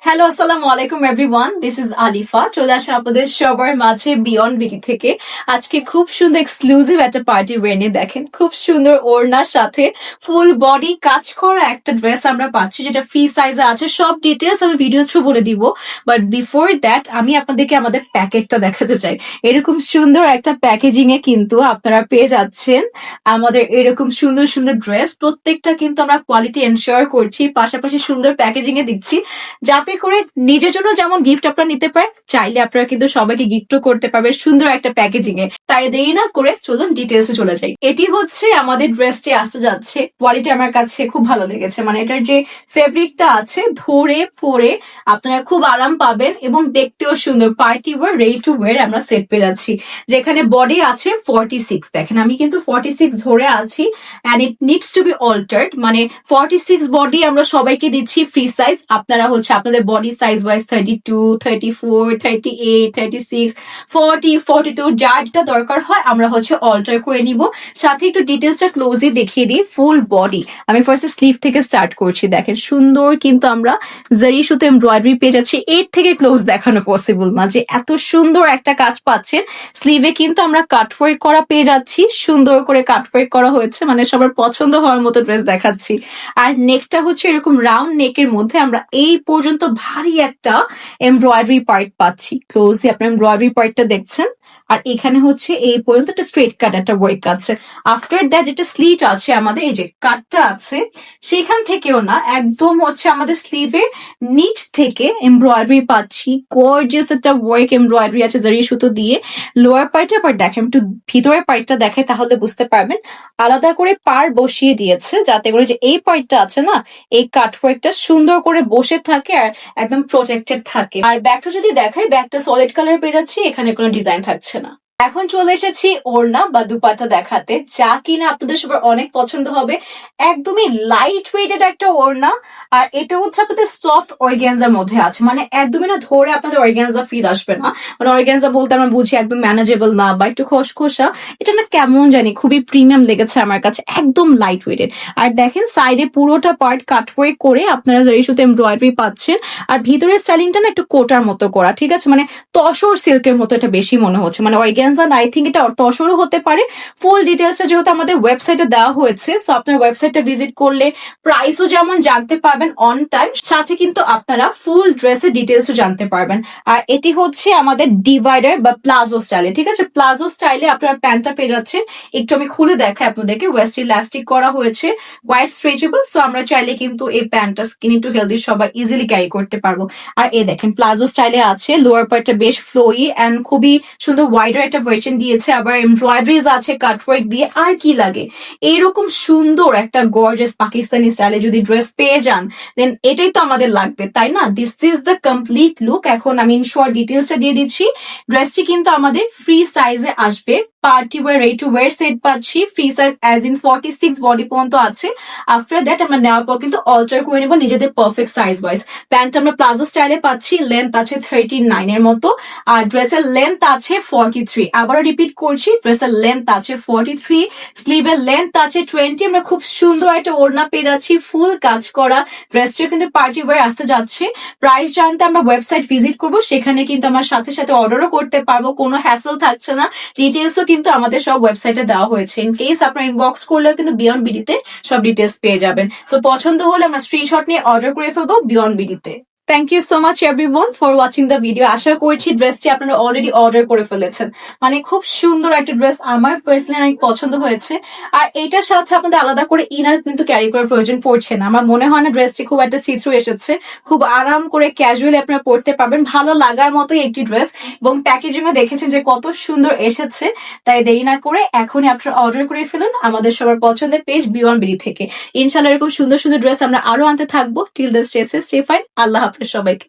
Hello, আসসালামু আলাইকুম everyone. This is Alifa. চলে আসা আপনাদের সবার মাঝে বিয়ন্ড বিডি থেকে। আজকে খুব সুন্দর এক্সক্লুসিভ একটা পার্টি ওয়্যার নিয়ে দেখেন, খুব সুন্দর ওড়নার সাথে ফুল বডি কাজ করা একটা ড্রেস আমরা পাচ্ছি, যেটা ফ্রি সাইজে আছে। সব ডিটেলস আমি ভিডিও থ্রু বলে দিব, বাট বিফোর দ্যাট আমি আপনাদেরকে আমাদের প্যাকেটটা দেখাতে চাই। এরকম সুন্দর একটা প্যাকেজিং এ কিন্তু আপনারা পেয়ে যাচ্ছেন আমাদের এরকম সুন্দর সুন্দর ড্রেস। প্রত্যেকটা কিন্তু আমরা কোয়ালিটি এনশিওর করছি, পাশাপাশি সুন্দর প্যাকেজিং এ দিচ্ছি, যাতে করে নিজের জন্য যেমন গিফট আপনারা নিতে পারেন, চাইলে আপনারা কিন্তু সবাইকে গিফটও করতে পারবেন সুন্দর একটা প্যাকেজিং এ। তাই দেরি না করে চলুন ডিটেলসে চলে যাই। এটি হচ্ছে আমাদের ড্রেসটি আসতে যাচ্ছে। কোয়ালিটি আমার কাছে খুব ভালো লেগেছে, মানে এটার যে ফেব্রিকটা আছে ধরে পরে আপনারা খুব আরাম পাবেন এবং দেখতেও সুন্দর। Party wear, ready to wire আমরা সেট পেয়ে যাচ্ছি, যেখানে বডি আছে 46। দেখেন আমি কিন্তু 46 ধরে আছি, and it needs to be altered. মানে 46 বডি আমরা সবাইকে দিচ্ছি ফ্রি সাইজ। আপনারা হচ্ছে আপনাদের বডি সাইজ ওয়াইজ 32, 34, 38, 36, 40, 42 যার যেটা দরকার হয় আমরা হচ্ছে অল্টার করে নিব। সাথে একটু ডিটেলসটা ক্লোজলি দেখিয়ে দিই। ফুল বডি আমি ফার্স্টে স্লিভ থেকে স্টার্ট করছি। দেখেন সুন্দর কিন্তু আমরা জারি সুতো এমব্রয়ডারি পেয়ে যাচ্ছি। এর থেকে ক্লোজ দেখানো পসিবল না যে এত সুন্দর একটা কাজ পাচ্ছেন। স্লিভে কিন্তু আমরা কাটওয়ার্ক করা পেয়ে যাচ্ছি, সুন্দর করে কাটওয়ার্ক করা হয়েছে, মানে সবার পছন্দ হওয়ার মতো ড্রেস দেখাচ্ছি। আর নেকটা হচ্ছে এরকম রাউন্ড নেকের মধ্যে আমরা এই পর্যন্ত ভারী একটা এমব্রয়ডারি পার্ট পাচ্ছি। ক্লোজলি আপনার এমব্রয়ডারি পার্টটা দেখছেন, আর এখানে হচ্ছে এই পর্যন্ত একটা স্ট্রেট কাট একটা ওয়ার্ক আছে। আফটার দ্যাট এটা স্লিট আছে আমাদের, এই যে কাটটা আছে সেখান থেকেও না, একদম হচ্ছে আমাদের স্লিভের নিচ থেকে এমব্রয়ডারি পাচ্ছি। গর্জিয়াস একটা ওয়ার্ক এমব্রয়ডারি আছে জারি সুতো দিয়ে। লোয়ার পার্টে আবার দেখেন, একটু ভিতরের পার্টটা দেখে তাহলে বুঝতে পারবেন। আলাদা করে পার বসিয়ে দিয়েছে যাতে করে যে এই পার্টটা আছে না, এই কাটওয়ার্কটা সুন্দর করে বসে থাকে আর একদম প্রোটেক্টেড থাকে। আর ব্যাগটা যদি দেখাই, ব্যাগটা সলিড কালার পেয়ে যাচ্ছি, এখানে কোনো ডিজাইন থাকছে না। এখন চলে এসেছি ওড়না বা দুপাট্টা দেখাতে, যা কিনা আপনাদের সবার অনেক পছন্দ হবে। একদমই লাইট ওয়েটেড একটা ওড়না, আর এটা হচ্ছে আপনাদের সফট অর্গানজার মধ্যে আছে, মানে একদমই না ধরে আপনাদের অর্গানজা ফিল আসবে না। মানে অর্গানজা বলতে আমরা বুঝি একদম ম্যানেজেবল না বা একটু খসখসা, এটা না কেমন জানি খুবই প্রিমিয়াম লেগেছে আমার কাছে, একদম লাইট ওয়েটেড। আর দেখেন সাইডে পুরোটা পার্ট কাটওয়ার্ক করে আপনারা এই সাথে এমব্রয়ডারি পাচ্ছেন। আর ভিতরের স্টাইলিংটা না একটু কোটার মতো করা, ঠিক আছে, মানে তসর সিল্কের মতো এটা বেশি মনে হচ্ছে, মানে অর্গানজা না, আই থিঙ্ক এটা তসরও হতে পারে। ফুল ডিটেলসটা যেহেতু আমাদের ওয়েবসাইটে দেওয়া হয়েছে, সো আপনার ওয়েবসাইটটা ভিজিট করলে প্রাইসও যেমন জানতে পারবেন অন টাইম, সাথে কিন্তু আপনারা ফুল ড্রেসের ডিটেলসও জানতে পারবেন। আর এটি হচ্ছে আমাদের ডিভাইডার বা প্লাজো স্টাইলে, ঠিক আছে। প্লাজো স্টাইলে আপনারা প্যান্টটা পেয়ে যাচ্ছেন। একটু আমি খুলে দেখাই আপনাদেরকে। ওয়েস্ট ইলাস্টিক করা হয়েছে, হোয়াইট স্ট্রেচেবল, সো আমরা চাইলে কিন্তু এই প্যান্টটা স্কিনি টু হেলদি সবাই ইজিলি ক্যারি করতে পারবো। আর এই দেখেন প্লাজো স্টাইলে আছে, লোয়ার পার্টটা বেশ ফ্লোই অ্যান্ড খুবই সুন্দর ওয়াইডার একটা ভার্সন দিয়েছে, আবার এমব্রয়ডারিজ আছে কাটওয়ার্ক দিয়ে। আর কি লাগে, এইরকম সুন্দর একটা গর্জিয়াস পাকিস্তানি স্টাইলে যদি ড্রেস পেয়ে যান, দেন এটাই তো আমাদের লাগবে, তাই না? This is the complete look. এখন আমি ইনশর্ট ডিটেলসটা দিয়ে দিচ্ছি। ড্রেসটি কিন্তু আমাদের ফ্রি সাইজে আসবে। Party wear, ready to wear set পাচ্ছি। Free size as in 46 body পর্যন্ত আছে। আফটার দ্যাট আমরা নেওয়ার পর কিন্তু অল্টার করে নেবো নিজেদের পারফেক্ট সাইজ ওয়াইজ। প্যান্টটা আমরা প্লাজো স্টাইলে পাচ্ছি, লেন্থ আছে 39 এর মতো, আর ড্রেসের লেন্থ আছে 43। আবারও রিপিট করছি, ড্রেসের লেন্থ আছে 43, স্লিভের লেন্থ আছে 20। আমরা খুব সুন্দর একটা ওড়না পেয়ে যাচ্ছি, ফুল কাজ করা। ড্রেসটা কিন্তু পার্টি ওয়্যার আসতে যাচ্ছে। প্রাইস জানতে আমরা ওয়েবসাইট ভিজিট করবো, সেখানে কিন্তু আমরা সাথে সাথে অর্ডারও করতে পারবো, কোনো হ্যাসেল থাকছে না। ডিটেলসও কিন্তু আমাদের সব ওয়েবসাইটে দেওয়া হয়েছে। ইন কেস আপনার ইনবক্স করলেও কিন্তু বিয়ন্ড বিডিতে সব ডিটেলস পেয়ে যাবেন। সো পছন্দ হলে আমরা স্ক্রিনশট নিয়ে অর্ডার করে ফেলবো বিয়ন্ড বিডিতে। Thank you so much everyone for watching the video. আশা করছি ড্রেসটি আপনারা অলরেডি অর্ডার করে ফেলেছেন। মানে খুব সুন্দর একটা ড্রেস, আমার পার্সোনালি অনেক পছন্দ হয়েছে। আর এটার সাথে আপনাদের আলাদা করে ইনার কিন্তু ক্যারি করার প্রয়োজন পড়ছে না। আমার মনে হয় না ড্রেসটি খুব একটা সিথ্রু এসেছে, খুব আরাম করে ক্যাজুয়ালি আপনারা পরতে পারবেন, ভালো লাগার মতোই একটি ড্রেস। এবং প্যাকেজিংও দেখেছেন যে কত সুন্দর এসেছে। তাই দেরি না করে এখনই আপনারা অর্ডার করে ফেলুন আমাদের সবার পছন্দের পেজ বিয়ন্ড বিডি থেকে। ইনশাআল্লাহ এরকম সুন্দর সুন্দর ড্রেস আমরা আরো আনতে থাকবো। Till the stay safe, stay fine. আল্লাহ হাফেজ সবাইকে।